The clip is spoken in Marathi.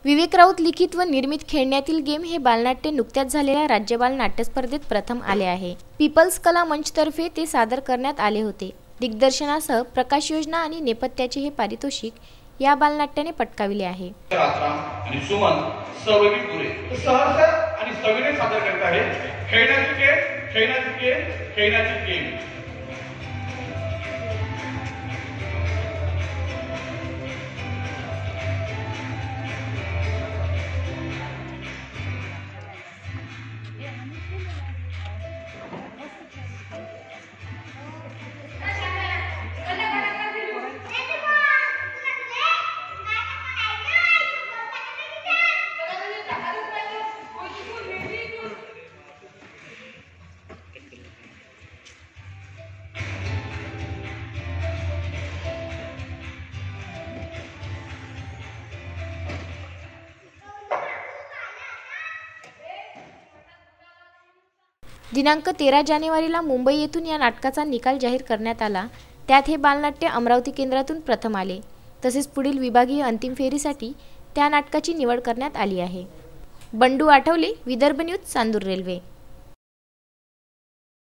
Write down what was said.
विवेक राऊत लिखित व निर्मित खेळण्यातील गेम हे बालनाट्य नुकत्याच झालेल्या राज्य बाल नाट्य स्पर्धेत प्रथम आले आहे। पीपल्स कला मंचतर्फे ते सादर करण्यात आले होते। दिग्दर्शनासह प्रकाश योजना आणि नेपथ्याचे हे पारितोषिक या बालनाट्याने पटकाविले आहे। आणि सुमन सहभागी सहर्ष आणि सविनय सादर करत आहे खेळण्याची गेम। दिनांक 13 जानेवारीला मुंबई येथून या नाटकाचा निकाल जाहीर करण्यात आला। त्यात हे बालनाट्य अमरावती केंद्रातून प्रथम आले। तसेच पुढील विभागीय अंतिम फेरीसाठी त्या नाटकाची निवड करण्यात आली आहे। Bandu Athawale, Vidarbha news, Chandur railway.